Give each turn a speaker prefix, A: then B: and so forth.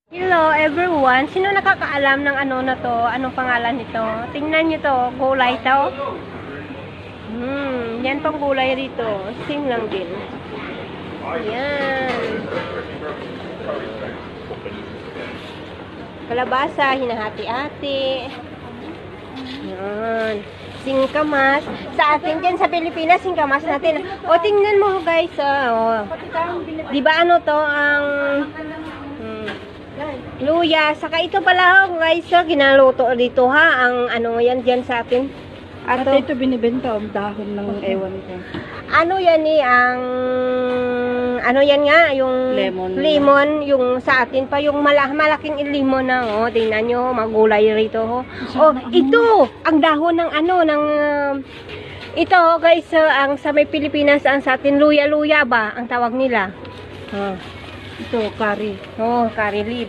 A: Hello everyone! Sino nakakaalam ng ano na to? Anong pangalan nito? Tingnan nyo to. Gulay to. Yan pang gulay rito. Sing lang din. Yan. Kalabasa, hinahati-hati. Yan. Singkamas. Sa atin dyan sa Pilipinas, singkamas natin. O, tingnan mo guys. Di ba ano to? Ang luya. Saka ito pala guys, ginaluto dito ha. Ang ano yan dyan sa atin.
B: Ato ito binibenta ang dahon ng ewan ko.
A: Ano yan ang ano yan nga, yung lemon, yung sa atin pa, yung malaking lemon na, tingnan nyo, magulay rito, ito, ang dahon ng ano, ng, ito, guys, ang sa may Pilipinas, ang sa atin, luya-luya ba, ang tawag nila?
B: Ito, curry.
A: Curry leaf.